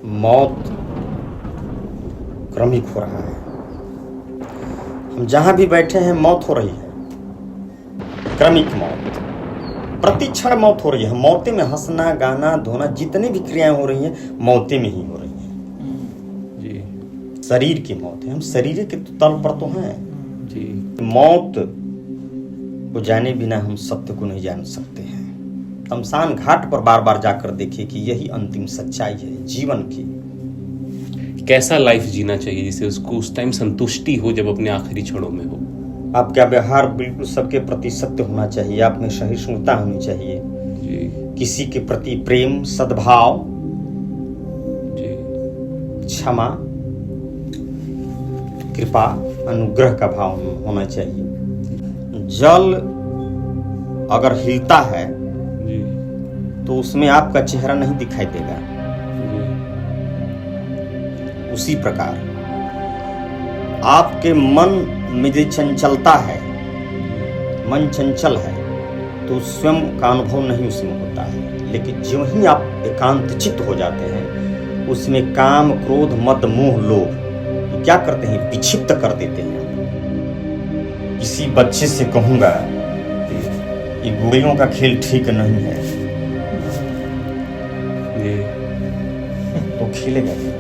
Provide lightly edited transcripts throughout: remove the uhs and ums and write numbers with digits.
मौत क्रमिक हो रहा है। हम जहां भी बैठे हैं मौत हो रही है, क्रमिक मौत। प्रति क्षण मौत हो रही है। मौतें में हंसना, गाना, धोना, जितनी भी क्रियाएं हो रही हैं मौतें में ही हो रही हैं। जी शरीर की मौत है। हम शरीर के तल पर तो हैं। जी मौत को जाने बिना हम सत्य को नहीं जान सकते हैं। शमशान घाट पर बार बार जाकर देखिए कि यही अंतिम सच्चाई है जीवन की। कैसा लाइफ जीना चाहिए जिससे उसको उस टाइम संतुष्टि हो जब अपने आखिरी क्षणों में हो। आपका व्यवहार बिल्कुल सबके प्रति सत्य होना चाहिए। आप में सहिष्णुता होनी चाहिए। जी किसी के प्रति प्रेम, सद्भाव, जी क्षमा, कृपा, अनुग्रह का भाव होना चाहिए। जल अगर हिलता है जी तो उसमें आपका चेहरा नहीं दिखाई देगा। जी उसी प्रकार आपके मन में जो चंचलता है, मन चंचल है, तो स्वयं का अनुभव नहीं उसमें होता है। लेकिन जो ही आप एकांत चित्त हो जाते हैं, उसमें काम, क्रोध, मद, मोह, लोभ ये क्या करते हैं? विक्षिप्त कर देते हैं। किसी बच्चे से कहूंगा ये गुड़ियों का खेल ठीक नहीं है, जी तो खेलेगा नहीं।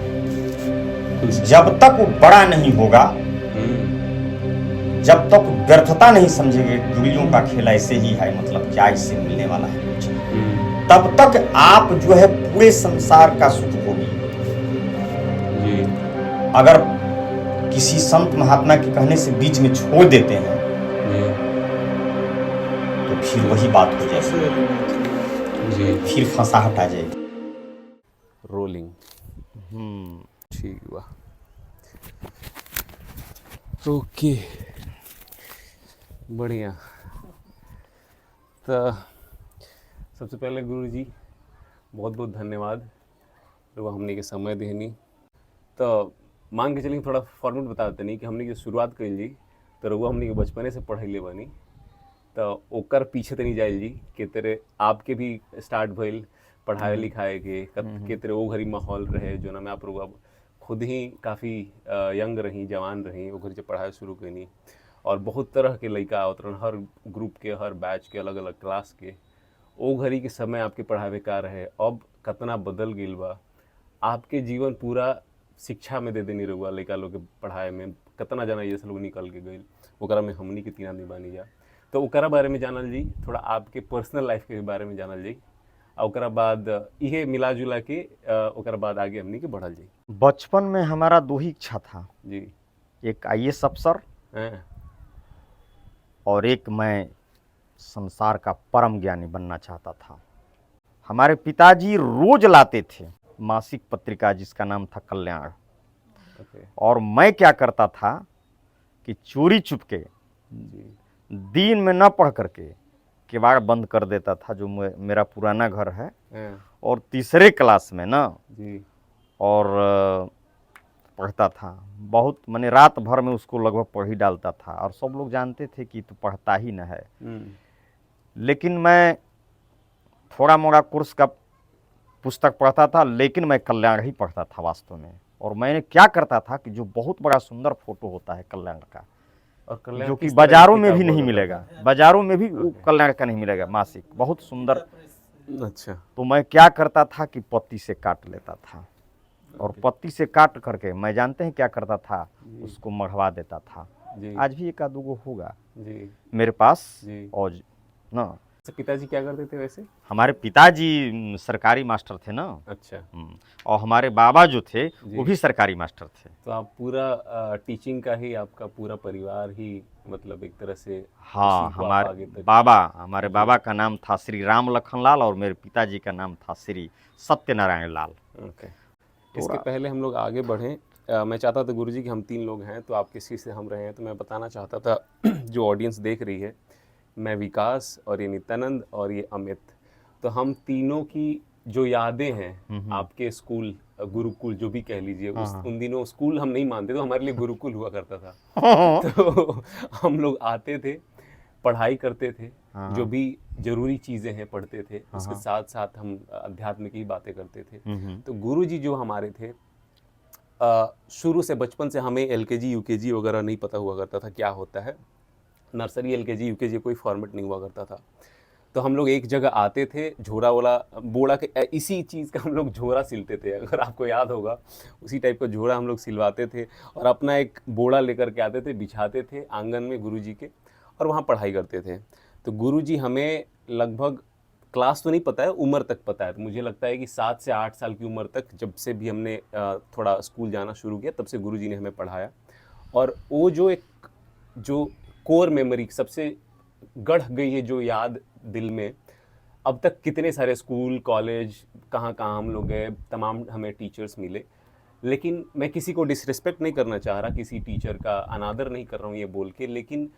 जब तक वो बड़ा नहीं होगा, जब तक व्यर्थता नहीं समझेंगे गुड़ियों का खेल ऐसे ही है, मतलब क्या इससे मिलने वाला है कुछ, तब तक आप जो है पूरे संसार का सुख होगी। जी अगर किसी संत महात्मा के कहने से बीच में छोड़ देते हैं जी तो फिर वही बात हो जाएगी, जी फिर फंसाहट आ जाएगी। रोलिंग ठीक हुआ। ओके बढ़िया। तो सबसे पहले गुरु जी बहुत बहुत धन्यवाद तो हमने के समय देनी। तो मान के चलिए थोड़ा फॉर्मेट बता देते नहीं कि हमने की शुरुआत कल जी तो रउआ हमने के बचपने से पढ़ैले बनी तो ओकर पीछे तनी जाइल जी के तेरे आपके भी स्टार्ट भइल पढ़ाए लिखाए के तेरे वो घरी माहौल रहे जो ना में आप रउआ खुद ही काफ़ी यंग रही, जवान रही, वो घर से पढ़ाई शुरू कनी और बहुत तरह के लड़का आवत रहन, हर ग्रुप के, हर बैच के, अलग अलग क्लास के। ओ घड़ी के समय आपके पढ़ावे का रहे, अब कितना बदल गई बा। आपके जीवन पूरा शिक्षा में दे देनी रहुआ लड़का लोग के पढ़ाई में कितना जना ये लोग निकल के गई, ओकरा में हमनी के तीन आदमी बानी जा। तो ओकरा बारे में जानल जी, थोड़ा आपके पर्सनल लाइफ के बारे में जानल जी, और ओकरा बाद इहे मिला जुला के ओकरा बाद आगे हमनी के बढ़ल जी। बचपन में हमारा दो ही इच्छा था, जी एक आईएएस अफसर हैं और एक मैं संसार का परम ज्ञानी बनना चाहता था। हमारे पिताजी रोज लाते थे मासिक पत्रिका जिसका नाम था कल्याण, ओके और मैं क्या करता था कि चोरी चुपके जी दिन में न पढ़ करके किवाड़ बंद कर देता था, जो मेरा पुराना घर है, हैं और तीसरे क्लास में ना जी और पढ़ता था। बहुत मैंने रात भर में उसको लगभग पढ़ ही डालता था, और सब लोग जानते थे कि तू पढ़ता ही न है। लेकिन मैं थोड़ा मोड़ा कोर्स का पुस्तक पढ़ता था, लेकिन मैं कल्याण ही पढ़ता था वास्तव में। और मैंने क्या करता था कि जो बहुत बड़ा सुंदर फोटो होता है कल्याण का, और कल्याण जो कि किस तरह की बाजारों में किताब भी नहीं होता मिलेगा, बाजारों में भी वो कल्याण का नहीं मिलेगा, मासिक बहुत सुंदर। था? अच्छा तो मैं क्या करता था कि पत्ती से काट लेता था, और पत्ती से काट करके मैं जानते हैं क्या करता था, उसको मढ़वा देता था। जी आज भी एक आध गो होगा जी मेरे पास। जी। और ना तो पिताजी क्या करते थे वैसे? हमारे पिताजी सरकारी मास्टर थे ना। अच्छा और हमारे बाबा जो थे वो भी सरकारी मास्टर थे। तो आप पूरा टीचिंग का ही आपका पूरा परिवार ही मतलब एक तरह से हाँ, उसी को आप आगे हमारे तक हमारे बाबा का नाम था श्री राम लखन लाल, और मेरे पिताजी का नाम था श्री सत्यनारायण लाल। ओके। इसके पहले हम लोग आगे बढ़ें, मैं चाहता था गुरुजी कि हम तीन लोग हैं तो आप किसी से हम रहे हैं, तो मैं बताना चाहता था जो ऑडियंस देख रही है, मैं विकास और ये नित्यानंद और ये अमित, तो हम तीनों की जो यादें हैं आपके स्कूल गुरुकुल जो भी कह लीजिए, उन दिनों स्कूल हम नहीं मानते तो हमारे लिए गुरुकुल हुआ करता था। तो हम लोग आते थे, पढ़ाई करते थे, हाँ, जो हाँ। भी जरूरी चीज़ें हैं पढ़ते थे, हाँ, उसके हाँ। साथ साथ हम अध्यात्म की बातें करते थे। हम्म। तो गुरुजी जो हमारे थे, शुरू से बचपन से हमें एलकेजी यूकेजी वगैरह नहीं पता हुआ करता था क्या होता है। नर्सरी एलकेजी यूकेजी कोई फॉर्मेट नहीं हुआ करता था। तो हम लोग एक जगह आते थे, झोरा वाला बोड़ा के इसी चीज़ का हम लोग झोरा सिलते थे, अगर आपको याद होगा। उसी टाइप का झोरा हम लोग सिलवाते थे और अपना एक बोड़ा लेकर के आते थे, बिछाते थे आंगन में गुरुजी के, और वहाँ पढ़ाई करते थे। तो गुरुजी हमें लगभग, क्लास तो नहीं पता है, उम्र तक पता है। तो मुझे लगता है कि 7 से 8 साल की उम्र तक, जब से भी हमने थोड़ा स्कूल जाना शुरू किया, तब से गुरुजी ने हमें पढ़ाया। और वो जो एक जो कोर मेमोरी सबसे गढ़ गई है, जो याद दिल में, अब तक कितने सारे स्कूल कॉलेज कहाँ कहाँ हम लोग गए, तमाम हमें टीचर्स मिले, लेकिन मैं किसी को डिसरिस्पेक्ट नहीं करना चाह रहा, किसी टीचर का अनादर नहीं कर रहा हूँ ये बोल के, लेकिन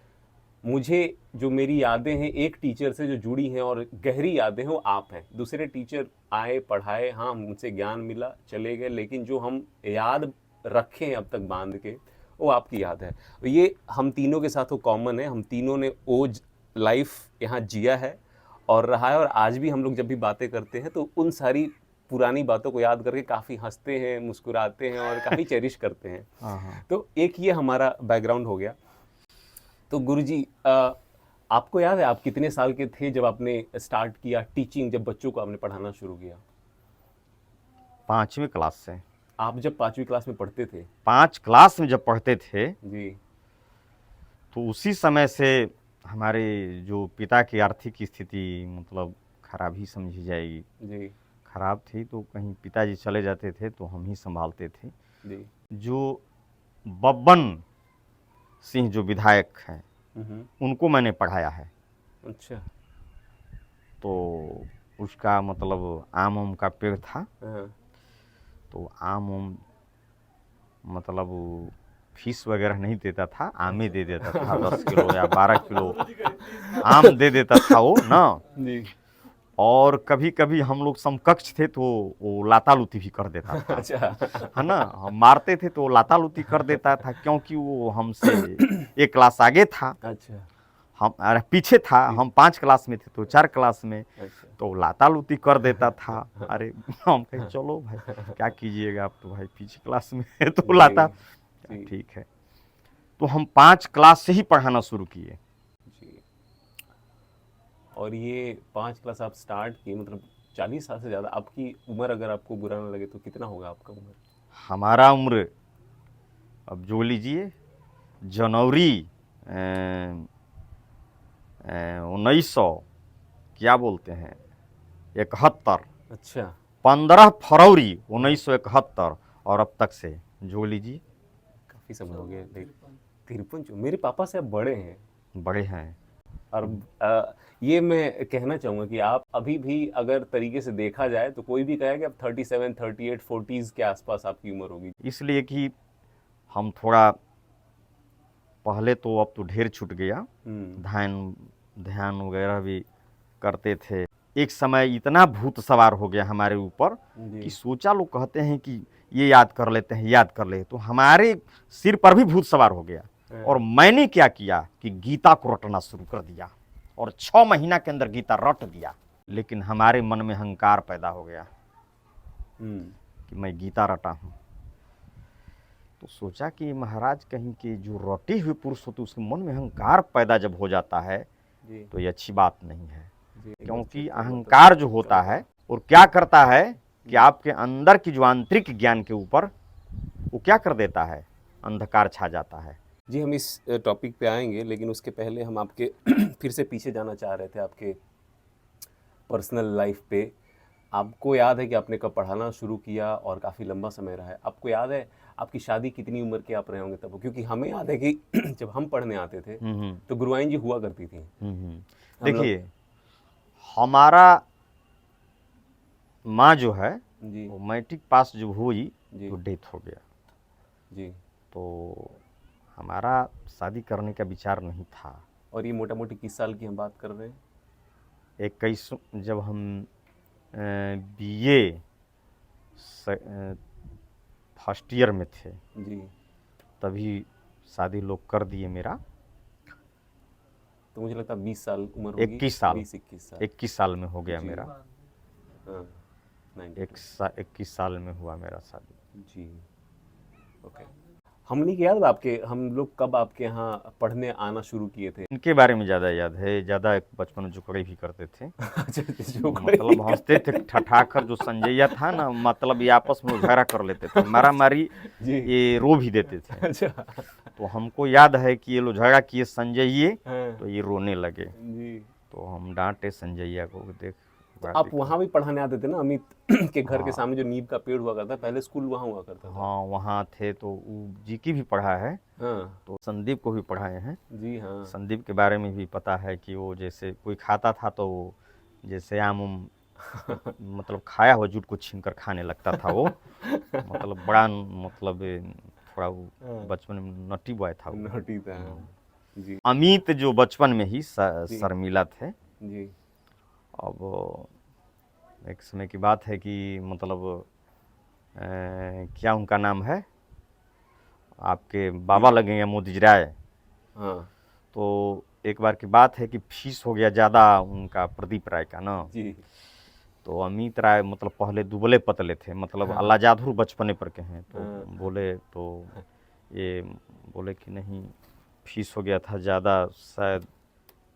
मुझे जो मेरी यादें हैं एक टीचर से जो जुड़ी हैं और गहरी यादें हैं, वो आप हैं। दूसरे टीचर आए, पढ़ाए, हाँ मुझसे ज्ञान मिला, चले गए, लेकिन जो हम याद रखे हैं अब तक बांध के, वो आपकी याद है। ये हम तीनों के साथ वो कॉमन है, हम तीनों ने वो लाइफ यहाँ जिया है और रहा है, और आज भी हम लोग जब भी बातें करते हैं तो उन सारी पुरानी बातों को याद करके काफ़ी हंसते हैं, मुस्कुराते हैं और काफ़ी चेरिश करते हैं। हाँ, हाँ। तो एक ये हमारा बैकग्राउंड हो गया। तो गुरुजी, आपको याद है आप कितने साल के थे जब आपने स्टार्ट किया टीचिंग, जब बच्चों को आपने पढ़ाना शुरू किया? 5वीं क्लास से। आप जब 5वीं क्लास में पढ़ते थे? 5 क्लास में जब पढ़ते थे, जी। तो उसी समय से हमारे जो पिता की आर्थिक स्थिति मतलब खराब ही समझी जाएगी। जी। खराब थी, तो कहीं पिताजी चले जाते थे तो हम ही संभालते थे। जी। जो बब्बन सिंह जो विधायक हैं, उनको मैंने पढ़ाया है। अच्छा। तो उसका मतलब आम का पेड़ था, हाँ। तो आम मतलब फीस वगैरह नहीं देता था, आमे दे देता था 10 किलो या 12 किलो आम दे देता था वो ना। जी। और कभी कभी हम लोग समकक्ष थे तो वो लातालुती भी कर देता था, अच्छा। है ना। हम मारते थे तो लातालुती कर देता था, क्योंकि वो हमसे एक क्लास आगे था, अच्छा। हम अरे पीछे था। हम 5 क्लास में थे तो 4 क्लास में, अच्छा। तो लातालुती कर देता था। अरे हम कहे चलो भाई क्या कीजिएगा, आप तो भाई पीछे क्लास में है तो लाता। जी। ठीक है, तो हम 5 क्लास से ही पढ़ाना शुरू किए। जी। और ये 5 क्लास आप स्टार्ट किए, मतलब 40 साल से ज़्यादा। आपकी उम्र, अगर आपको बुरा ना लगे तो कितना होगा आपका उम्र? हमारा उम्र, अब जो लीजिए, जनवरी 1900 क्या बोलते हैं 71, अच्छा। 15 फरवरी 1971, और अब तक से जो लीजिए। काफ़ी समय हो गया। 53। मेरे पापा से आप बड़े हैं। बड़े हैं। और ये मैं कहना चाहूँगा कि आप अभी भी, अगर तरीके से देखा जाए, तो कोई भी कहे कि आप 37, 38, 40s के आसपास आपकी उम्र होगी। इसलिए कि हम थोड़ा पहले तो, अब तो ढेर छूट गया, ध्यान वगैरह भी करते थे। एक समय इतना भूत सवार हो गया हमारे ऊपर कि सोचा, लोग कहते हैं कि ये याद कर लेते हैं, याद कर ले, तो हमारे सिर पर भी भूत सवार हो गया। और मैंने क्या किया कि गीता को रटना शुरू कर दिया, और 6 महीना के अंदर गीता रट दिया। लेकिन हमारे मन में अहंकार पैदा हो गया कि मैं गीता रटा हूँ। तो सोचा कि महाराज, कहीं के जो रटे हुए पुरुष होते उसके मन में अहंकार पैदा जब हो जाता है तो ये अच्छी बात नहीं है। क्योंकि अहंकार जो होता है और क्या करता है कि आपके अंदर की जो आंतरिक ज्ञान के ऊपर वो क्या कर देता है, अंधकार छा जाता है। जी, हम इस टॉपिक पे आएंगे, लेकिन उसके पहले हम आपके फिर से पीछे जाना चाह रहे थे, आपके पर्सनल लाइफ पे। आपको याद है कि आपने कब पढ़ाना शुरू किया और काफ़ी लंबा समय रहा है? आपको याद है आपकी शादी कितनी उम्र के आप रहे होंगे तब? क्योंकि हमें याद है कि जब हम पढ़ने आते थे तो गुरुआइन जी हुआ करती थी। देखिए, हमारा माँ जो है वो मैट्रिक पास जब हुई तो डेथ हो गया जी। तो हमारा शादी करने का विचार नहीं था। और ये मोटा मोटी किस साल की हम बात कर रहे हैं? 21, जब हम बीए फर्स्ट ईयर में थे जी, तभी शादी लोग कर दिए मेरा। तो मुझे लगता है 20 साल उम्र होगी। 21 साल 20-21 साल 21 साल में हो गया जी। मेरा। हाँ 21 साल में हुआ मेरा शादी। जी। ओके। हमने क्या याद है आपके, हम लोग कब आपके यहाँ पढ़ने आना शुरू किए थे? इनके बारे में ज़्यादा याद है, ज़्यादा बचपन में जुकड़े भी करते थे। अच्छा, जो मतलब हंसते थे ठठाकर, जो संजैया था ना, मतलब ये आपस में झगड़ा कर लेते थे, मारा मारी जी। ये रो भी देते थे। अच्छा। तो हमको याद है कि ये लोग झगड़ा किए संजैये, हाँ, तो ये रोने लगे, जी। तो हम डांटे संजैया को, देख तो आप वहाँ भी पढ़ाने आते थे ना, अमित के घर के हाँ। सामने जो नीम का पेड़ हुआ करता, पहले स्कूल वहाँ हुआ करता था। हाँ वहाँ थे, तो वो जी की भी पढ़ा है, हाँ तो संदीप को भी पढ़ाए हैं। जी। हाँ संदीप के बारे में भी पता है कि वो जैसे कोई खाता था तो वो जैसे आम उम मतलब खाया हुआ जूट को छीन कर खाने लगता था वो। मतलब बड़ा मतलब थोड़ा वो हाँ, बचपन में नटी बॉय था वो। नोटी था। हाँ, जी अमित जो बचपन में ही जी शर्मिला थे। जी। अब एक समय की बात है कि मतलब क्या उनका नाम है, आपके बाबा लगेंगे मोदी राय। हाँ तो एक बार की बात है कि फीस हो गया ज़्यादा उनका, प्रदीप राय का ना। जी। तो अमित राय मतलब पहले दुबले पतले थे, मतलब हाँ अल्लाजाधुर बचपने पर के हैं। तो हाँ बोले, तो ये बोले कि नहीं फीस हो गया था ज़्यादा, शायद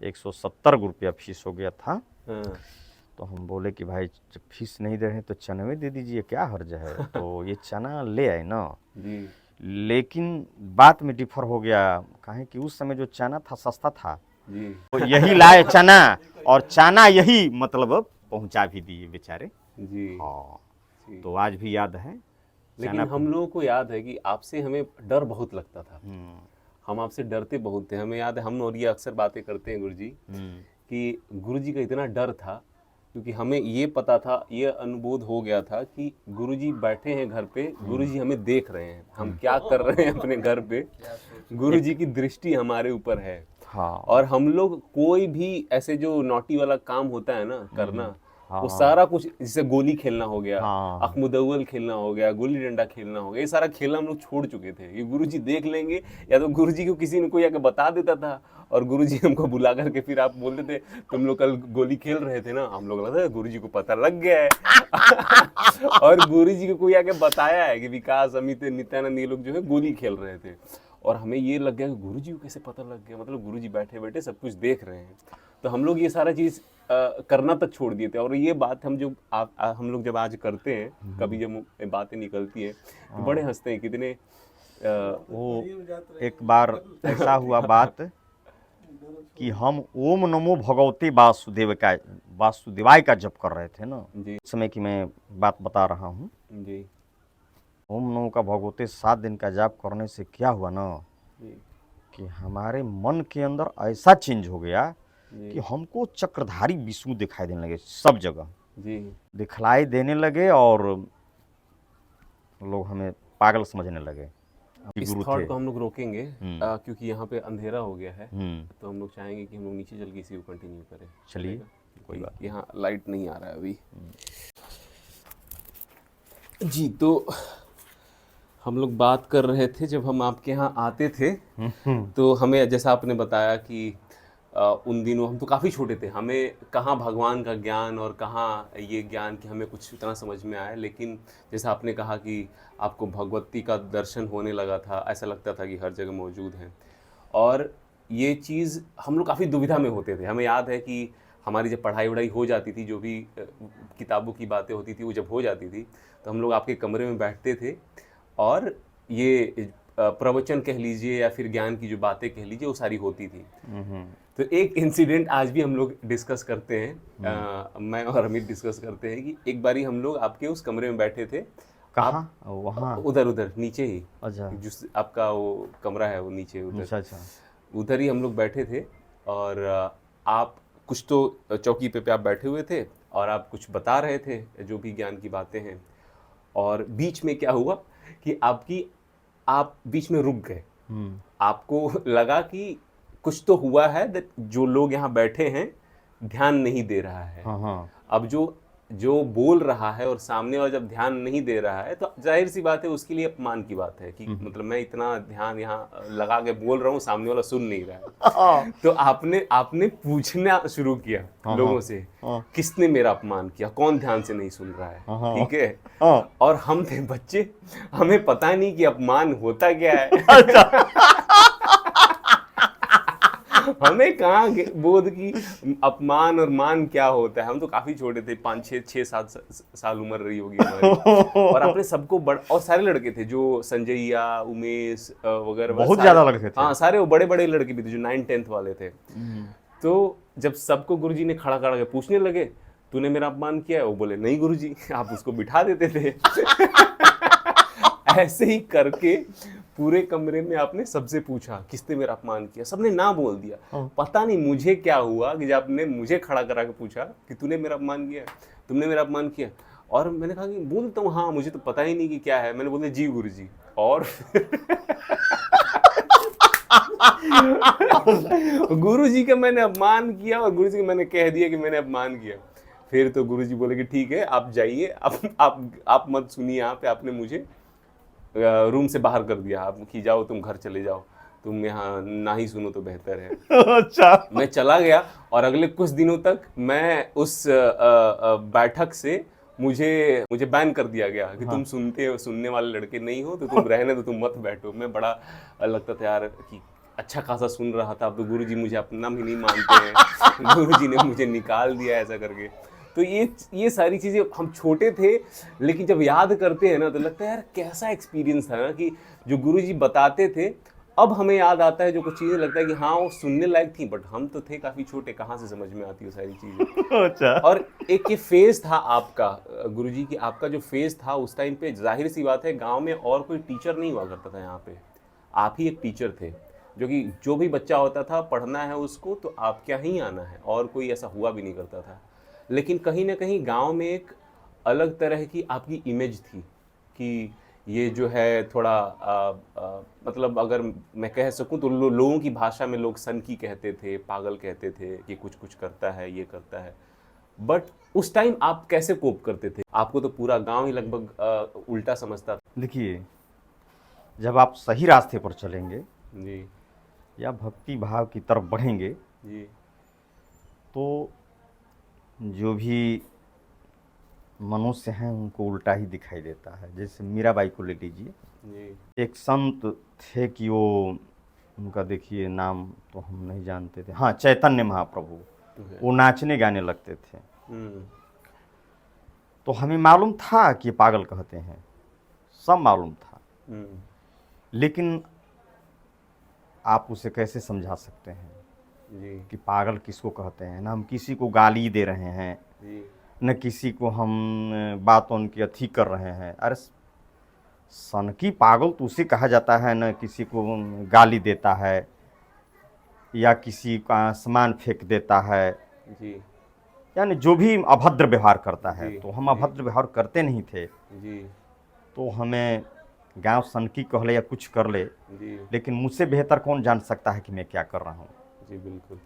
170 रुपया फीस हो गया था। हाँ, तो हम बोले कि भाई जब फीस नहीं दे रहे हैं तो चनवे दे दीजिए, क्या हर्ज है। तो ये चना ले आए ना। जी लेकिन बात में डिफर हो गया, कहें कि उस समय जो चना था सस्ता था, जी। तो यही लाए चना, और चना यही मतलब पहुंचा भी दिए बेचारे। जी हाँ, जी। तो आज भी याद है लेकिन चना हम लोगों को याद है कि आपसे हमें डर बहुत लगता था, हम्म, हम आपसे डरते बहुत थे। हमें याद है, हम और ये अक्सर बातें करते हैं गुरुजी, कि गुरुजी का इतना डर था, क्योंकि हमें ये पता था, ये अनुबोध हो गया था कि गुरुजी बैठे हैं घर पे, गुरुजी हमें देख रहे हैं, हम क्या कर रहे हैं अपने घर पे, गुरुजी की दृष्टि हमारे ऊपर है। हाँ और हम लोग कोई भी ऐसे जो नॉटी वाला काम होता है ना करना, वो हाँ सारा कुछ, जैसे गोली खेलना हो गया, हाँ अखमुदव्वल खेलना हो गया, गुल्ली डंडा खेलना हो गया, ये सारा खेलना हम लोग छोड़ चुके थे। ये गुरुजी देख लेंगे, या तो गुरुजी को किसी ने कोई आके बता देता था, और गुरुजी हमको बुला करके फिर आप बोलते थे तुम लोग कल गोली खेल रहे थे ना, हम लोग लगता है गुरुजी को पता लग गया है। और गुरुजी को कोई आके बताया है कि विकास, अमित, नित्यानंद ये लोग जो है गोली खेल रहे थे, और हमें ये लग गया कि गुरुजी को कैसे पता लग गया, मतलब गुरुजी बैठे बैठे सब कुछ देख रहे हैं। तो हम लोग ये सारा चीज़ करना तक छोड़ दिए थे। और ये बात हम जो हम लोग जब आज करते हैं, कभी जब बातें निकलती हैं तो बड़े हंसते हैं, कितने वो एक बार ऐसा हुआ बात कि हम ओम नमो भगवते वासुदेवाय का जप कर रहे थे ना, जी उस समय की मैं बात बता रहा हूँ। जी ओम नमो का भगवते 7 दिन का जाप करने से क्या हुआ ना, जी कि हमारे मन के अंदर ऐसा चेंज हो गया जी कि हमको चक्रधारी विष्णु दिखाई देने लगे, सब जगह जी। दिखलाई देने लगे, और लोग हमें पागल समझने लगे। इस गुरु थॉट थे। को हम लोग रोकेंगे, क्योंकि यहाँ पे अंधेरा हो गया है, हम्म, तो हम लोग चाहेंगे कि हम लोग नीचे चल के इसी को कंटिन्यू करें। चलिए, चलेगा? कोई बात यहाँ लाइट नहीं आ रहा है अभी। जी, तो हम लोग बात कर रहे थे, जब हम आपके यहाँ आते थे तो हमें, जैसा आपने बताया कि उन दिनों हम तो काफ़ी छोटे थे, हमें कहाँ भगवान का ज्ञान और कहाँ ये ज्ञान कि हमें कुछ इतना समझ में आया। लेकिन जैसा आपने कहा कि आपको भगवती का दर्शन होने लगा था, ऐसा लगता था कि हर जगह मौजूद हैं। और ये चीज़ हम लोग काफ़ी दुविधा में होते थे। हमें याद है कि हमारी जब पढ़ाई वढ़ाई हो जाती थी, जो भी किताबों की बातें होती थी वो जब हो जाती थी, तो हम लोग आपके कमरे में बैठते थे, और ये प्रवचन कह लीजिए या फिर ज्ञान की जो बातें कह लीजिए वो सारी होती थी। तो एक इंसिडेंट आज भी हम लोग डिस्कस करते हैं, मैं और अमित डिस्कस करते हैं कि एक बारी हम लोग आपके उस कमरे में बैठे थे। कहाँ? वहाँ? उधर उधर नीचे ही, अच्छा, जिस आपका वो कमरा है वो नीचे उधर, अच्छा अच्छा। उधर ही हम लोग बैठे थे। और आप कुछ तो चौकी पे आप बैठे हुए थे, और आप कुछ बता रहे थे जो भी ज्ञान की बातें हैं। और बीच में क्या हुआ कि आप बीच में रुक गए। आपको लगा कि कुछ तो हुआ है, जो लोग यहाँ बैठे हैं ध्यान नहीं दे रहा है। हाँ हाँ। अब जो जो बोल रहा है और सामने वाला जब ध्यान नहीं दे रहा है तो जाहिर सी बात है उसके लिए अपमान की बात है कि मतलब मैं इतना ध्यान यहाँ लगा के बोल रहा हूँ, सामने वाला सुन नहीं रहा है। तो आपने आपने पूछना शुरू किया लोगों से, किसने मेरा अपमान किया, कौन ध्यान से नहीं सुन रहा है, ठीक है। और हम थे बच्चे, हमें पता नहीं कि अपमान होता क्या है। हमें कहाँ बोध की अपमान और मान क्या होता है। हम तो काफी छोटे थे, 5-6-7 साल उम्र रही होगी हमारी। और आपने सबको बड़ और सारे लड़के थे जो संजयया, उमेश वगैरह, बहुत ज्यादा लड़के थे। हाँ, सारे वो बड़े बड़े लड़के भी थे जो 9th-10th वाले थे। तो जब सबको गुरुजी ने खड़ा खड़ा के पूछने लगे, तूने मेरा अपमान किया है? वो बोले नहीं गुरुजी, आप उसको बिठा देते थे। ऐसे ही करके पूरे कमरे में आपने सबसे पूछा किसने मेरा अपमान किया, सबने ना बोल दिया। पता नहीं मुझे क्या हुआ कि जब आपने मुझे खड़ा करा के पूछा कि तूने मेरा अपमान किया, तुमने मेरा अपमान किया, और मैंने कहा कि बोलता हूँ हाँ, मुझे तो पता ही नहीं कि क्या है। मैंने बोले जी गुरुजी। और गुरुजी का मैंने अपमान किया और गुरुजी को मैंने कह दिया कि मैंने अपमान किया। फिर तो गुरुजी बोले कि ठीक है आप जाइए, आप मत सुनिए यहाँ पे। आपने मुझे रूम से बाहर कर दिया, आप कि जाओ तुम घर चले जाओ, तुम यहाँ ना ही सुनो तो बेहतर है। अच्छा। मैं चला गया और अगले कुछ दिनों तक मैं उस बैठक से मुझे बैन कर दिया गया कि तुम सुनने वाले लड़के नहीं हो, तो तुम रहने दो, तुम मत बैठो। मैं बड़ा लगता था यार कि अच्छा खासा सुन रहा था, अब तो गुरुजी मुझे अपना भी नहीं मानते हैं। गुरुजी ने मुझे निकाल दिया ऐसा करके। तो ये सारी चीज़ें, हम छोटे थे लेकिन जब याद करते हैं ना तो लगता है यार कैसा एक्सपीरियंस था ना, कि जो गुरुजी बताते थे अब हमें याद आता है जो कुछ चीज़ें, लगता है कि हाँ वो सुनने लायक थी, बट हम तो थे काफ़ी छोटे, कहाँ से समझ में आती है सारी चीज़ें। अच्छा। और एक ये फेज़ था आपका गुरुजी की, आपका जो फेज़ था उस टाइम पे, जाहिर सी बात है गाँव में और कोई टीचर नहीं हुआ करता था यहाँ पे, आप ही एक टीचर थे जो कि जो भी बच्चा होता था पढ़ना है उसको तो आप क्या ही आना है, और कोई ऐसा हुआ भी नहीं करता था। लेकिन कहीं ना कहीं गांव में एक अलग तरह की आपकी इमेज थी कि ये जो है थोड़ा मतलब अगर मैं कह सकूं तो लोगों की भाषा में लोग सनकी कहते थे, पागल कहते थे कि कुछ कुछ करता है, ये करता है। बट उस टाइम आप कैसे कोप करते थे? आपको तो पूरा गांव ही लगभग उल्टा समझता था। देखिए, जब आप सही रास्ते पर चलेंगे जी या भक्ति भाव की तरफ बढ़ेंगे जी, तो जो भी मनुष्य हैं उनको उल्टा ही दिखाई देता है। जैसे मीराबाई को ले लीजिए, जी एक संत थे कि वो, उनका देखिए नाम तो हम नहीं जानते थे, हाँ चैतन्य महाप्रभु, वो नाचने गाने लगते थे। तो हमें मालूम था कि ये पागल कहते हैं, सब मालूम था, लेकिन आप उसे कैसे समझा सकते हैं जी कि पागल किसको कहते हैं। ना हम किसी को गाली दे रहे हैं, जी न किसी को हम बात उनकी अथी कर रहे हैं। अरे सनकी पागल तो उसे कहा जाता है, न किसी को गाली देता है या किसी का सामान फेंक देता है, जी यानी जो भी अभद्र व्यवहार करता है। जी, तो हम अभद्र व्यवहार करते नहीं थे, जी तो हमें गांव सनकी कह ले या कुछ कर ले, जी लेकिन मुझसे बेहतर कौन जान सकता है कि मैं क्या कर रहा हूँ। जी बिल्कुल।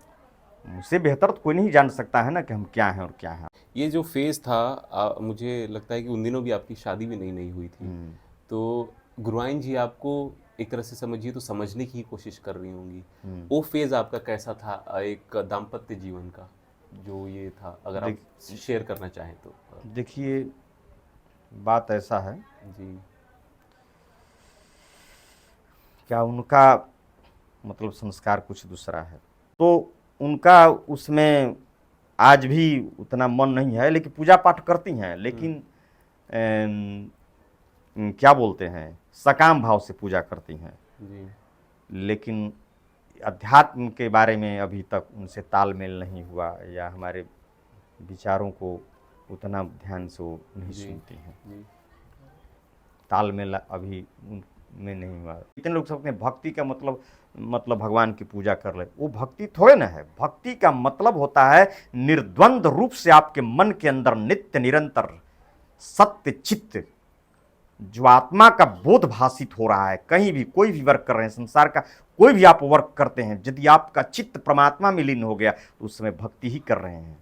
मुझसे बेहतर तो कोई नहीं जान सकता है ना कि हम क्या हैं और क्या हैं। ये जो फेज़ था मुझे लगता है कि उन दिनों भी आपकी शादी भी नहीं हुई थी। तो गुरुआइन जी आपको एक तरह से समझिए तो समझने की कोशिश कर रही होंगी। वो फेज़ आपका कैसा था एक दाम्पत्य जीवन का, जो ये था, अगर आप शेयर करना चाहें तो। देखिए, बात ऐसा है जी, क्या उनका मतलब संस्कार कुछ दूसरा है, तो उनका उसमें आज भी उतना मन नहीं है, लेकिन पूजा पाठ करती हैं, लेकिन क्या बोलते हैं, सकाम भाव से पूजा करती हैं। जी लेकिन अध्यात्म के बारे में अभी तक उनसे तालमेल नहीं हुआ, या हमारे विचारों को उतना ध्यान से वो नहीं सुनती हैं। जी तालमेल अभी में नहीं हुआ। इतने लोग सोचते हैं भक्ति का मतलब भगवान की पूजा कर ले, वो भक्ति थोड़े ना है। भक्ति का मतलब होता है निर्द्वंद रूप से आपके मन के अंदर नित्य निरंतर सत्य चित्त, जो आत्मा का बोध भाषित हो रहा है। कहीं भी कोई भी वर्क कर रहे हैं, संसार का कोई भी आप वर्क करते हैं, यदि आपका चित्त परमात्मा में लीन हो गया तो उस समय भक्ति ही कर रहे हैं।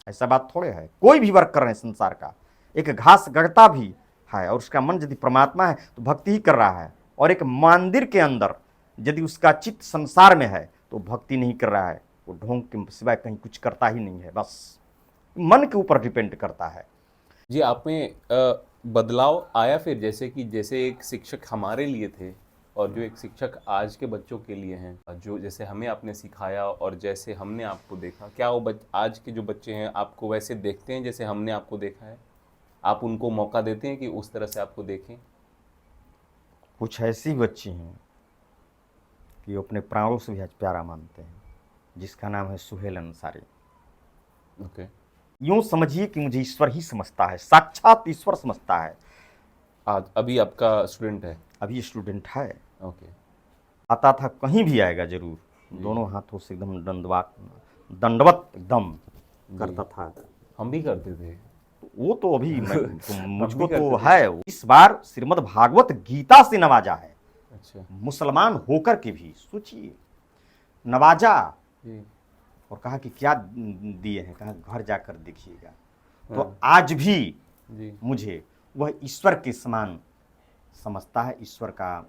ऐसा बात थोड़े है। कोई भी वर्क कर रहे हैं संसार का, एक घास गढ़ता भी है और उसका मन यदि परमात्मा है तो भक्ति ही कर रहा है, और एक मंदिर के अंदर यदि उसका चित्त संसार में है तो भक्ति नहीं कर रहा है, वो ढोंग के सिवाय कहीं कुछ करता ही नहीं है। बस मन के ऊपर डिपेंड करता है। जी, आप में बदलाव आया फिर, जैसे एक शिक्षक हमारे लिए थे और जो एक शिक्षक आज के बच्चों के लिए हैं, जो जैसे हमें आपने सिखाया और जैसे हमने आपको देखा, क्या वो आज के जो बच्चे हैं आपको वैसे देखते हैं जैसे हमने आपको देखा है? आप उनको मौका देते हैं कि उस तरह से आपको देखें? कुछ ऐसी बच्ची हैं कि वो अपने प्राणों से भी आज प्यारा मानते हैं, जिसका नाम है सुहेल अंसारी। ओके। यूं समझिए कि मुझे ईश्वर ही समझता है, साक्षात ईश्वर समझता है। आज अभी आपका स्टूडेंट है? अभी स्टूडेंट है, ओके। आता था, कहीं भी आएगा जरूर, दोनों हाथों से एकदम दंडवत एकदम करता था। हम भी करते थे। वो तो अभी मुझको करते तो थे। है। इस बार श्रीमद् भागवत गीता से नवाजा है, अच्छा। मुसलमान होकर के भी सोचिए, नवाजा जी। और कहा कि क्या दिए हैं, कहा घर जाकर देखिएगा। तो आज भी जी। मुझे वह ईश्वर के समान समझता है, ईश्वर का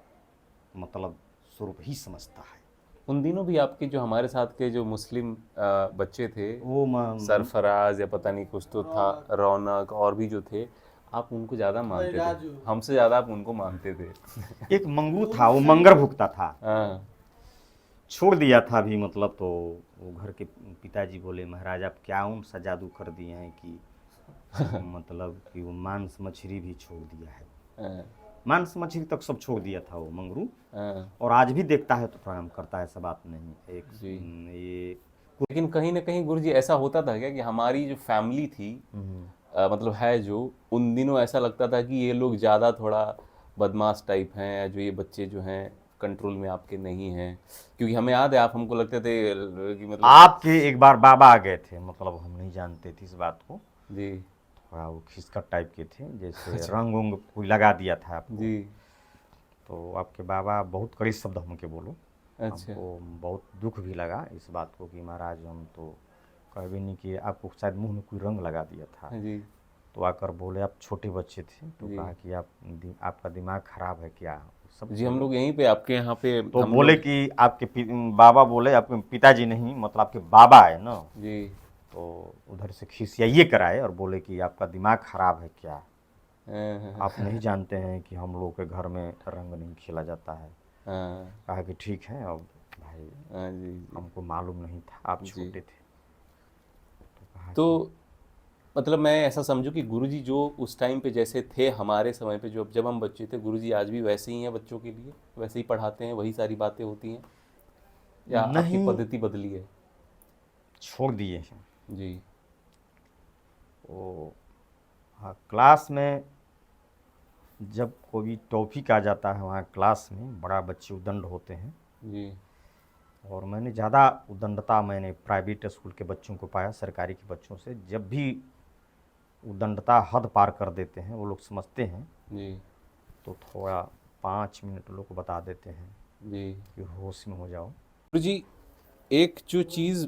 मतलब स्वरूप ही समझता है। उन दिनों भी आपके जो हमारे साथ के जो मुस्लिम बच्चे थे, वो सरफराज या पता नहीं कुछ तो था, रौनक और भी जो थे, आप उनको ज़्यादा मानते थे, हमसे ज़्यादा आप उनको मानते थे। एक मंगू था, वो मंगर भुगता था, हाँ। छोड़ दिया था भी, मतलब तो वो घर के पिताजी बोले महाराज आप क्या उन सा जादू कर दिए हैं कि मतलब कि वो मांस मछली भी छोड़ दिया है। हाँ। मांस मछली तक सब छोड़ दिया था वो मंगरू, हाँ। और आज भी देखता है तो प्रणाम करता है, ऐसा बात नहीं। एक जी। ये लेकिन कहीं ना कहीं गुरुजी ऐसा होता था क्या कि हमारी जो फैमिली थी, मतलब है जो, उन दिनों ऐसा लगता था कि ये लोग ज़्यादा थोड़ा बदमाश टाइप हैं, जो ये बच्चे जो हैं कंट्रोल में आपके नहीं हैं? क्योंकि हमें याद है आप हमको लगते थे कि मतलब आपके एक बार बाबा आ गए थे, मतलब हम नहीं जानते थे इस बात को, जी। थोड़ा वो खिसकट टाइप के थे, जैसे रंग उंग कोई लगा दिया था आपको। जी। तो आपके बाबा बहुत कड़ी शब्द हमके बोलो, अच्छा। हमको बहुत दुख भी लगा इस बात को कि महाराज हम तो कह भी नहीं कि आपको शायद मुंह में कोई रंग लगा दिया था। जी। तो आकर बोले, आप छोटे बच्चे थे तो जी। कहा कि आपका दिमाग खराब है क्या, सब जी, हम लोग यहीं पे आपके यहाँ पे तो हम बोले लोग। कि आपके बाबा बोले, आपके पिताजी नहीं, मतलब आपके बाबा है ना, जी। तो उधर से खिसियाइए कराए और बोले कि आपका दिमाग खराब है क्या, आप नहीं जानते हैं कि हम लोग के घर में रंग नहीं खेला जाता है। हाँ। कहा कि ठीक है, अब भाई हाँ जी। हमको मालूम नहीं था, आप छोटे थे। तो कहा तो मतलब मैं ऐसा समझूं कि गुरुजी जो उस टाइम पे जैसे थे हमारे समय पे, जो जब हम बच्चे थे, गुरुजी आज भी वैसे ही हैं बच्चों के लिए, वैसे ही पढ़ाते हैं, वही सारी बातें होती हैं, या आपकी नहीं, पद्धति बदली है? छोड़ दिए हैं जी। वो। हाँ, क्लास में जब कोई टॉपिक आ जाता है वहाँ क्लास में बड़ा बच्चे उदंड होते हैं, जी। और मैंने ज़्यादा उदंडता मैंने प्राइवेट स्कूल के बच्चों को पाया सरकारी के बच्चों से। जब भी उदंडता हद पार कर देते हैं, वो लोग समझते हैं, जी। तो थोड़ा 5 मिनट लोग को बता देते हैं जी। कि होश में हो जाओ। गुरुजी, एक जो चीज़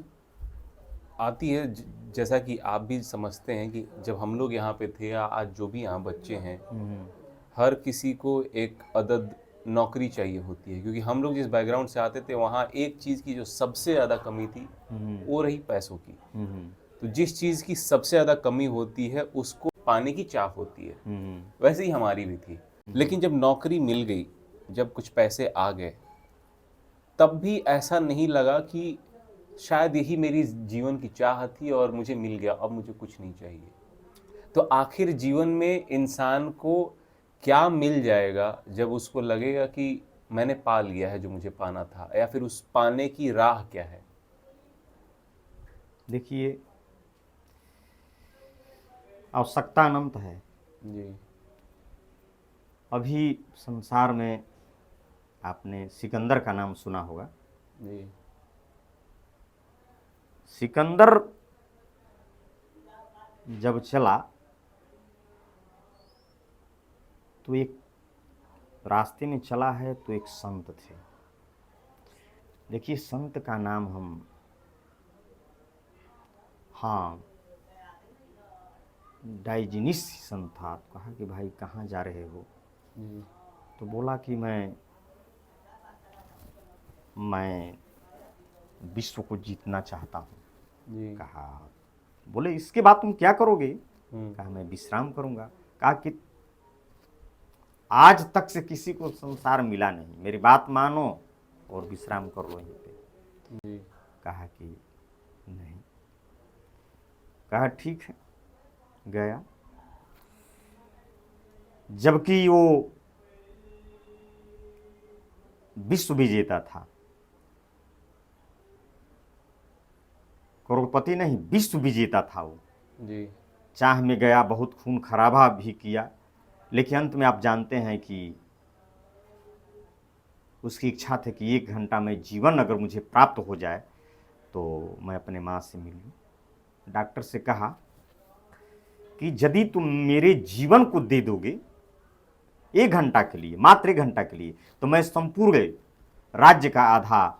आती है, जैसा कि आप भी समझते हैं कि जब हम लोग यहाँ पे थे या आज जो भी यहाँ बच्चे हैं, हर किसी को एक अदद नौकरी चाहिए होती है, क्योंकि हम लोग जिस बैकग्राउंड से आते थे वहाँ एक चीज़ की जो सबसे ज़्यादा कमी थी वो रही पैसों की। तो जिस चीज़ की सबसे ज़्यादा कमी होती है उसको पाने की चाह होती है, वैसे ही हमारी भी थी। लेकिन जब नौकरी मिल गई, जब कुछ पैसे आ गए, तब भी ऐसा नहीं लगा कि शायद यही मेरी जीवन की चाह थी और मुझे मिल गया, अब मुझे कुछ नहीं चाहिए। तो आखिर जीवन में इंसान को क्या मिल जाएगा जब उसको लगेगा कि मैंने पा लिया है जो मुझे पाना था, या फिर उस पाने की राह क्या है? देखिए, आवश्यकता अनंत है। जी। अभी संसार में आपने सिकंदर का नाम सुना होगा। जी। सिकंदर जब चला तो एक रास्ते में चला है तो एक संत थे। देखिए, संत का नाम हम, हाँ, डाइजेनिसन था। तो कहा कि भाई कहाँ जा रहे हो? जी तो बोला कि मैं विश्व को जीतना चाहता हूँ। जी। कहा, बोले इसके बाद तुम क्या करोगे? हम्म। कहा मैं विश्राम करूंगा। कहा कि आज तक से किसी को संसार मिला नहीं, मेरी बात मानो और विश्राम कर लो यहीं पे। जी कहा कि नहीं। कहा ठीक है, गया। जबकि वो विश्व विजेता था, करोड़पति नहीं, विश्व विजेता था वो। जी चाह में गया, बहुत खून खराबा भी किया, लेकिन अंत में आप जानते हैं कि उसकी इच्छा थी कि 1 घंटा में जीवन अगर मुझे प्राप्त हो जाए तो मैं अपने माँ से मिल लूँ। डॉक्टर से कहा कि यदि तुम मेरे जीवन को दे दोगे 1 घंटा के लिए, मात्र 1 घंटा के लिए, तो मैं संपूर्ण राज्य का आधा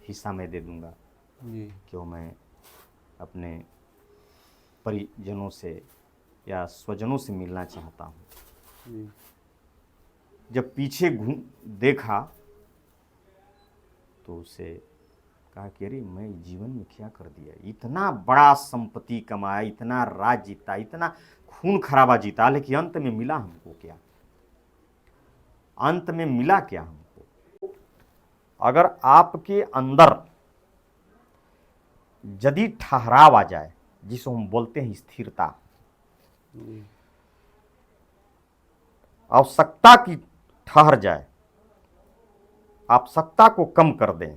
हिस्सा मैं दे दूंगा। जी क्यों? मैं अपने परिजनों से या स्वजनों से मिलना चाहता हूँ। जी जब पीछे घूम देखा तो उसे कहा कि अरे मैं जीवन में क्या कर दिया, इतना बड़ा संपत्ति कमाया, इतना राज जीता, इतना खून खराबा जीता, लेकिन अंत में मिला हमको क्या? अंत में मिला क्या हमको? अगर आपके अंदर यदि ठहराव आ जाए, जिसको हम बोलते हैं स्थिरता, जी आवश्यकता की ठहर जाए, आवश्यकता को कम कर दें,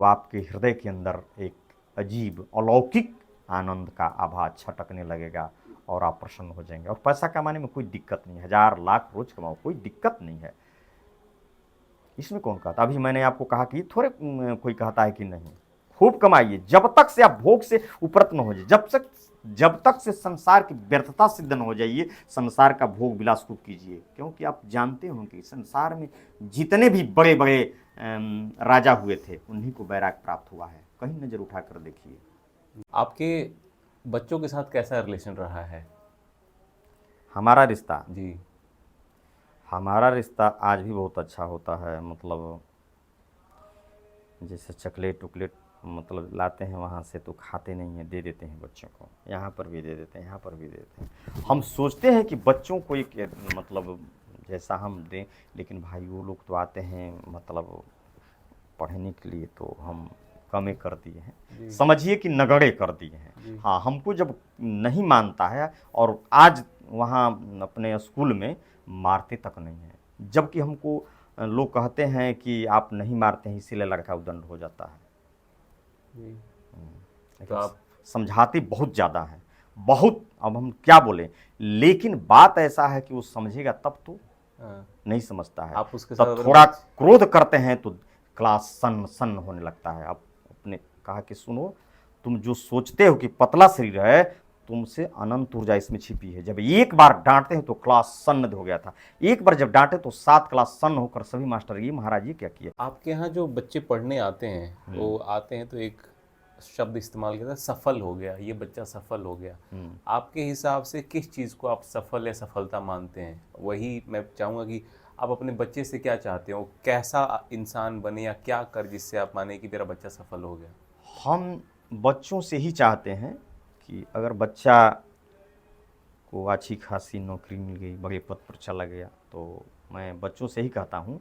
तो आपके हृदय के अंदर एक अजीब अलौकिक आनंद का आभा छटकने लगेगा और आप प्रसन्न हो जाएंगे। और पैसा कमाने में कोई दिक्कत नहीं है, 1000 लाख रोज कमाओ, कोई दिक्कत नहीं है। इसमें कौन कहता? अभी मैंने आपको कहा कि थोड़े कोई कहता है कि नहीं, खूब कमाइए जब तक से आप भोग से उपरत न हो जाए, जब तक से संसार की व्यर्थता सिद्ध न हो जाइए, संसार का भोग विलास खूब कीजिए। क्योंकि आप जानते हो कि संसार में जितने भी बड़े बड़े राजा हुए थे, उन्हीं को वैराग प्राप्त हुआ है। कहीं नजर उठाकर देखिए। आपके बच्चों के साथ कैसा रिलेशन रहा है? हमारा रिश्ता जी हमारा रिश्ता आज भी बहुत अच्छा होता है। मतलब जैसे चॉकलेट उकलेट मतलब लाते हैं वहाँ से, तो खाते नहीं हैं, दे देते हैं बच्चों को। यहाँ पर भी दे देते हैं, यहाँ पर भी दे देते हैं। हम सोचते हैं कि बच्चों को एक मतलब जैसा हम दें, लेकिन भाई वो लोग तो आते हैं मतलब पढ़ने के लिए, तो हम कम कर दिए हैं, समझिए कि नगड़े कर दिए हैं। हाँ, हमको जब नहीं मानता है, और आज वहाँ अपने स्कूल में मारते तक नहीं है, जबकि हमको लोग कहते हैं कि आप नहीं मारते हैं इसीलिए लड़का उदंड हो जाता है। जी लेकिन तो आप समझाते बहुत ज़्यादा हैं, बहुत। अब हम क्या बोलें, लेकिन बात ऐसा है कि वो समझेगा तब तो, नहीं समझता है। आप उसके तब साथ अगर थोड़ा क्रोध करते हैं तो क्लास सन्न सन्न होने लगता है। अब अपने कहा कि सुनो, तुम जो सोचते हो कि पतला शरीर है, तुमसे अनंत ऊर्जा इसमें छिपी है। जब एक बार डांटते हैं तो क्लास सन्न हो गया था, एक बार जब डांटे तो 7 क्लास सन्न होकर सभी मास्टर ये महाराज ये क्या किया। आपके यहाँ जो बच्चे पढ़ने आते हैं, वो आते हैं तो एक शब्द इस्तेमाल किया था, सफल हो गया, ये बच्चा सफल हो गया। आपके हिसाब से किस चीज़ को आप सफल या सफलता मानते हैं? वही मैं चाहूँगा कि आप अपने बच्चे से क्या चाहते हो, कैसा इंसान बने, या क्या कर जिससे आप माने कि मेरा बच्चा सफल हो गया? हम बच्चों से ही चाहते हैं कि अगर बच्चा को अच्छी खासी नौकरी मिल गई, बड़े पद पर चला गया, तो मैं बच्चों से ही कहता हूँ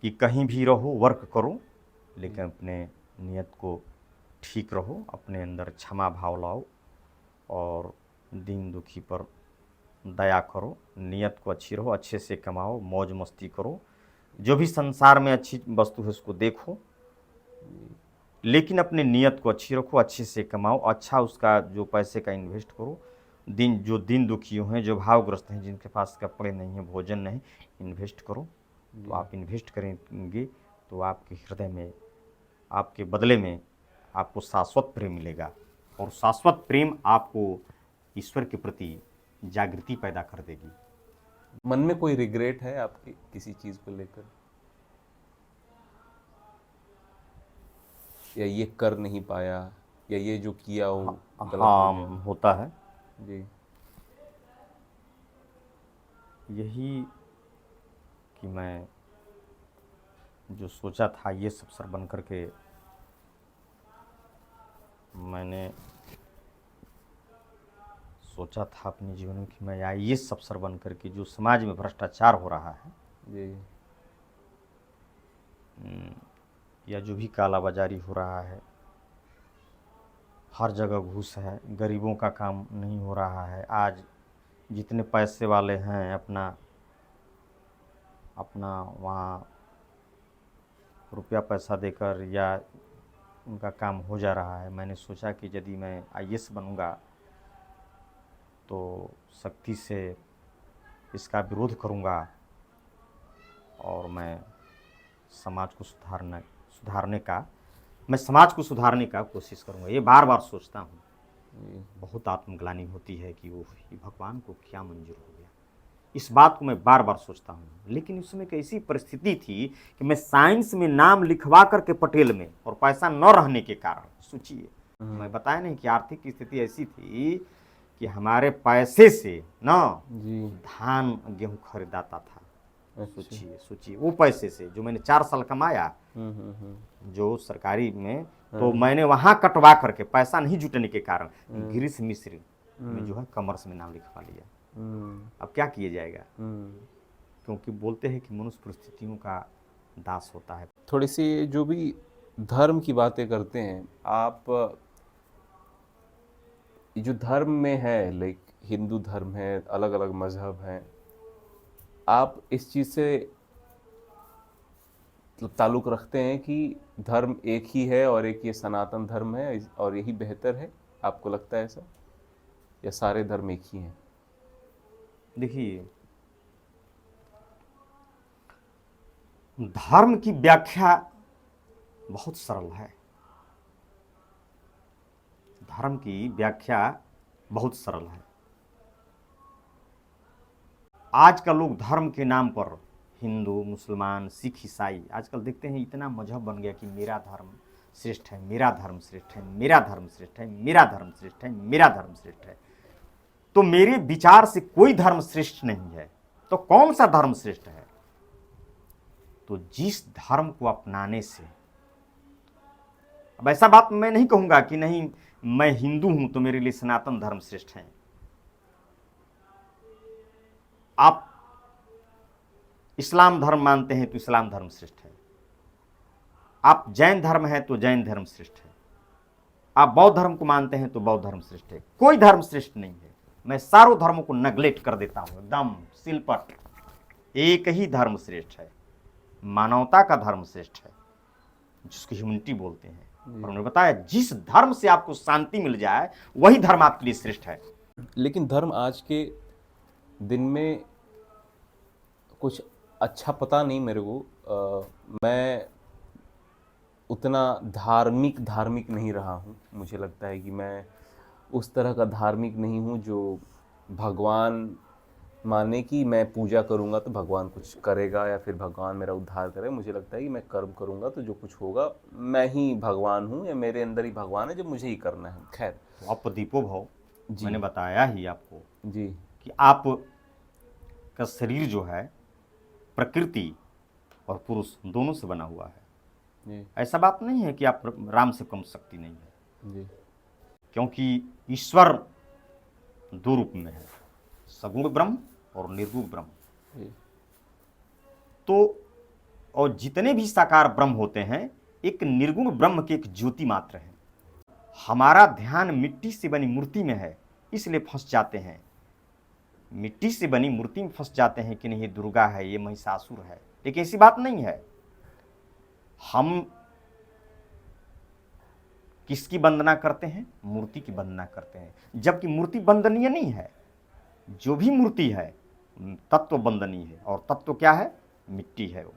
कि कहीं भी रहो, वर्क करो, लेकिन अपने नियत को ठीक रहो, अपने अंदर क्षमा भाव लाओ, और दीन दुखी पर दया करो, नियत को अच्छी रहो, अच्छे से कमाओ, मौज मस्ती करो, जो भी संसार में अच्छी वस्तु है उसको देखो, लेकिन अपने नियत को अच्छी रखो, अच्छे से कमाओ, अच्छा उसका जो पैसे का इन्वेस्ट करो। जो दिन दुखियों हैं, जो भावग्रस्त हैं, जिनके पास कपड़े नहीं हैं, भोजन नहीं, इन्वेस्ट करो। तो आप इन्वेस्ट करेंगे तो आपके हृदय में, आपके बदले में आपको शाश्वत प्रेम मिलेगा, और शाश्वत प्रेम आपको ईश्वर के प्रति जागृति पैदा कर देगी। मन में कोई रिग्रेट है आपकी किसी चीज़ को लेकर, या ये कर नहीं पाया, या ये जो किया हो गलत हो हाँ, गया? होता है। जी यही कि मैं जो सोचा था ये अफसर बन कर के मैंने सोचा था अपने जीवन में कि मैं आईएएस अफसर बन कर के जो समाज में भ्रष्टाचार हो रहा है जी या जो भी कालाबाजारी हो रहा है, हर जगह घूस है, गरीबों का काम नहीं हो रहा है। आज जितने पैसे वाले हैं अपना वहाँ रुपया पैसा देकर या उनका काम हो जा रहा है। मैंने सोचा कि यदि मैं आईएएस बनूंगा तो सख्ती से इसका विरोध करूंगा और मैं समाज को सुधारने का कोशिश करूंगा। ये बार बार सोचता हूँ। बहुत आत्मग्लानि होती है कि वो भगवान को क्या मंजूर हो गया। इस बात को मैं बार बार सोचता हूँ। लेकिन उसमें एक ऐसी परिस्थिति थी कि मैं साइंस में नाम लिखवा करके पटेल में, और पैसा न रहने के कारण, सोचिए, मैं बताया नहीं कि आर्थिक स्थिति ऐसी थी कि हमारे पैसे से न जी धान गेहूं खरीदाता था। सोचिए वो पैसे से जो मैंने 4 साल कमाया जो सरकारी में, तो मैंने वहां कटवा करके पैसा नहीं जुटने के कारण गिरीश मिश्र में जो है कॉमर्स में नाम लिखवा लिया। अब क्या किया जाएगा, क्योंकि बोलते हैं कि मनुष्य परिस्थितियों का दास होता है। थोड़ी सी जो भी धर्म की बातें करते हैं आप, जो धर्म में है, लाइक हिंदू धर्म है, अलग अलग मजहब हैं, आप इस चीज़ से ताल्लुक़ रखते हैं कि धर्म एक ही है और एक ये सनातन धर्म है और यही बेहतर है? आपको लगता है ऐसा, या सारे धर्म एक ही हैं? देखिए, धर्म की व्याख्या बहुत सरल है। धर्म की व्याख्या बहुत सरल है। आजकल लोग धर्म के नाम पर, हिंदू, मुसलमान, सिख, ईसाई, आजकल देखते हैं इतना मजहब बन गया कि मेरा धर्म श्रेष्ठ है, मेरा धर्म श्रेष्ठ है, मेरा धर्म श्रेष्ठ है, मेरा धर्म श्रेष्ठ है, मेरा धर्म श्रेष्ठ है। तो मेरे विचार से कोई धर्म श्रेष्ठ नहीं है। तो कौन सा धर्म श्रेष्ठ है? तो जिस धर्म को अपनाने से, अब ऐसा बात मैं नहीं कहूंगा कि नहीं मैं हिंदू हूं तो मेरे लिए सनातन धर्म श्रेष्ठ है। आप इस्लाम धर्म मानते हैं तो इस्लाम धर्म श्रेष्ठ है। आप जैन धर्म है तो जैन धर्म श्रेष्ठ है। आप बौद्ध धर्म को मानते हैं तो बौद्ध धर्म श्रेष्ठ है। कोई धर्म श्रेष्ठ नहीं है। मैं सारों धर्मों को नेग्लेक्ट कर देता हूं, एकदम सिलपट। एक ही धर्म श्रेष्ठ है, मानवता का धर्म श्रेष्ठ है, जिसको ह्यूमैनिटी बोलते हैं। और उन्होंने बताया जिस धर्म से आपको शांति मिल जाए वही धर्म आपके लिए श्रेष्ठ है। लेकिन धर्म आज के दिन में कुछ अच्छा पता नहीं मेरे को। मैं उतना धार्मिक नहीं रहा हूँ। मुझे लगता है कि मैं उस तरह का धार्मिक नहीं हूँ जो भगवान माने कि मैं पूजा करूँगा तो भगवान कुछ करेगा या फिर भगवान मेरा उद्धार करे। मुझे लगता है कि मैं कर्म करूँगा तो जो कुछ होगा मैं ही भगवान हूँ या मेरे अंदर ही भगवान है, जो मुझे ही करना है। खैर, आप दीपो भाव, मैंने बताया ही आपको जी कि आप का शरीर जो है प्रकृति और पुरुष दोनों से बना हुआ है। जी ऐसा बात नहीं है कि आप राम से कम शक्ति नहीं है, जी क्योंकि ईश्वर 2 रूप में है, सगुण ब्रह्म और निर्गुण ब्रह्म। जी तो और जितने भी साकार ब्रह्म होते हैं एक निर्गुण ब्रह्म की एक ज्योति मात्र है। हमारा ध्यान मिट्टी से बनी मूर्ति में है, इसलिए फंस जाते हैं। मिट्टी से बनी मूर्ति में फंस जाते हैं कि नहीं ये दुर्गा है, ये महिषासुर है। लेकिन ऐसी बात नहीं है। हम किसकी वंदना करते हैं? मूर्ति की वंदना करते हैं, जबकि मूर्ति वंदनीय नहीं है। जो भी मूर्ति है तत्व वंदनीय है, और तत्व क्या है? मिट्टी है। वो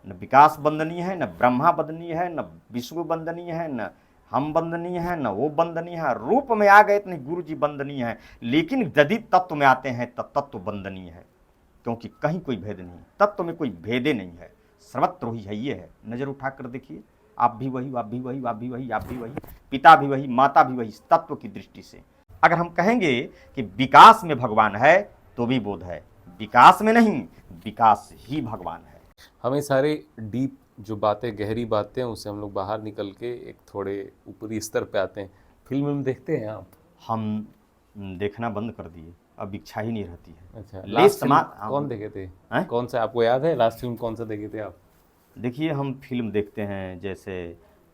न विकास वंदनीय है, न ब्रह्मा वंदनीय है, न विष्णु वंदनीय है, न हम वंदनीय है, न वो वंदनीय है। रूप में आ गए इतने गुरु जी वंदनीय है, लेकिन यदि तत्व में आते हैं तो तत्व वंदनीय है, क्योंकि कहीं कोई भेद नहीं। तत्व में कोई भेदे नहीं है, सर्वत्र ही है। ये है, नजर उठा कर देखिए, आप भी वही, आप भी वही, आप भी वही, आप भी वही, पिता भी वही, माता भी वही। तत्व की दृष्टि से अगर हम कहेंगे कि विकास में भगवान है तो भी बोध है, विकास में नहीं, विकास ही भगवान है। हमें सारे डीप जो बातें, गहरी बातें हैं, उससे हम लोग बाहर निकल के एक थोड़े ऊपरी स्तर पे आते हैं। फिल्म देखते हैं आप? हम देखना बंद कर दिए, अब इच्छा ही नहीं रहती है। अच्छा, ले लास्ट फिल्म समा कौन देखे थे? हैं? कौन सा आपको याद है? लास्ट फिल्म कौन सा देखे थे आप? देखिए, हम फिल्म देखते हैं जैसे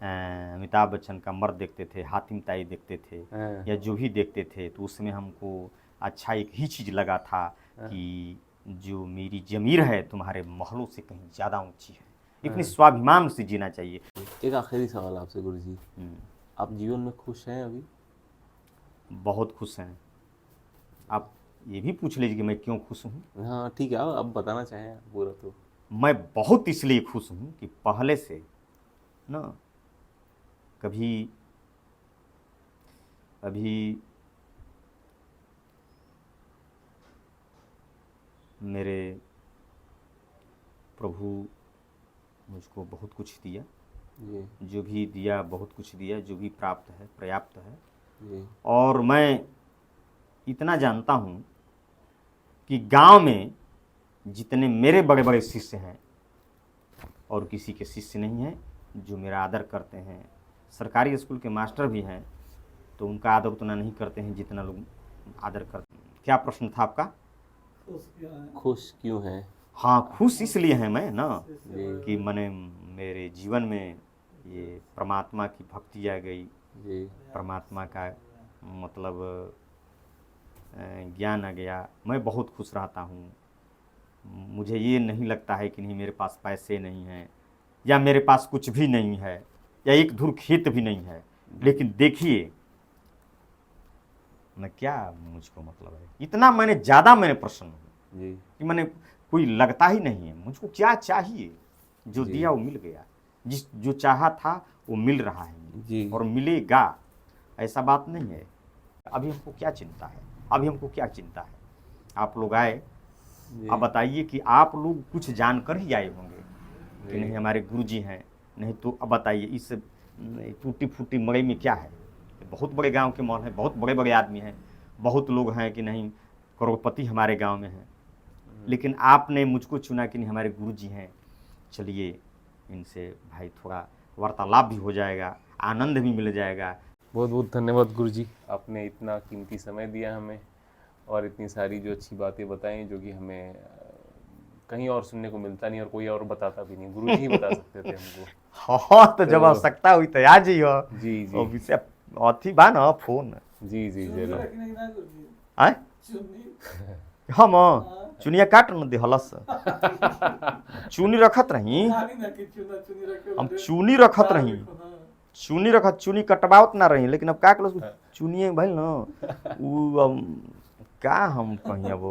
अमिताभ बच्चन का मर्द देखते थे, हातिम ताई देखते थे, हाँ। या जो भी देखते थे, तो उसमें हमको अच्छा एक ही चीज़ लगा था कि जो मेरी ज़मीर है तुम्हारे महलों से कहीं ज़्यादा ऊंची है, इतनी स्वाभिमान से जीना चाहिए। एक आखिरी सवाल आपसे गुरुजी, हम्म, आप जीवन में खुश हैं अभी? बहुत खुश हैं। आप ये भी पूछ लीजिए कि मैं क्यों खुश हूँ। हाँ ठीक है, आप बताना चाहें पूरा तो। मैं बहुत इसलिए खुश हूँ कि पहले से ना कभी अभी मेरे प्रभु मुझको बहुत कुछ दिया, जी जो भी दिया बहुत कुछ दिया, जो भी प्राप्त है पर्याप्त है। जी और मैं इतना जानता हूँ कि गांव में जितने मेरे बड़े बड़े शिष्य हैं और किसी के शिष्य नहीं हैं जो मेरा आदर करते हैं। सरकारी स्कूल के मास्टर भी हैं तो उनका आदर उतना नहीं करते हैं जितना लोग आदर करते हैं। क्या प्रश्न था आपका? खुश क्यों हैं? हाँ, खुश इसलिए हैं मैं ना जी कि मैंने मेरे जीवन में ये परमात्मा की भक्ति आ गई, जी परमात्मा का मतलब ज्ञान आ गया। मैं बहुत खुश रहता हूँ। मुझे ये नहीं लगता है कि नहीं मेरे पास पैसे नहीं हैं या मेरे पास कुछ भी नहीं है या एक धुर खेत भी नहीं है, लेकिन देखिए मैं क्या, मुझको मतलब है इतना मैंने ज़्यादा मैंने प्रसन्न हूँ जी कि मैंने कोई लगता ही नहीं है। मुझको क्या चाहिए, जो जी। दिया वो मिल गया, जो चाहा था वो मिल रहा है जी और मिलेगा, ऐसा बात नहीं है। अभी हमको क्या चिंता है, अभी हमको क्या चिंता है? आप लोग आए, जी अब बताइए कि आप लोग कुछ जानकर ही आए होंगे कि नहीं हमारे गुरुजी हैं, नहीं तो अब बताइए इस टूटी फूटी मड़ई में क्या है? बहुत बड़े गांव के मॉल हैं, बहुत बड़े बड़े आदमी हैं, बहुत लोग हैं कि नहीं करोड़पति हमारे गांव में हैं, लेकिन आपने मुझको चुना कि नहीं हमारे गुरुजी हैं। चलिए इनसे भाई थोड़ा वार्तालाप भी हो जाएगा, आनंद भी मिल जाएगा। बहुत बहुत धन्यवाद गुरुजी, आपने इतना कीमती समय दिया हमें और इतनी सारी जो अच्छी बातें बताई जो कि हमें कहीं और सुनने को मिलता नहीं और कोई और बताता भी नहीं, गुरुजी ही बता सकते थे हमको। हाँ तो जब आवश्यकता हुई तो आ जाइए। जी जी और विषय अथी बा ना फोन जी जी जरूर। आए हम चुनिया काट न दे हलस चुनी रखत रही, हम चुनी रखत रही, चुनी कटवावत ना रही, लेकिन अब का कल चुनिए भइल न उ का हम कहीं अब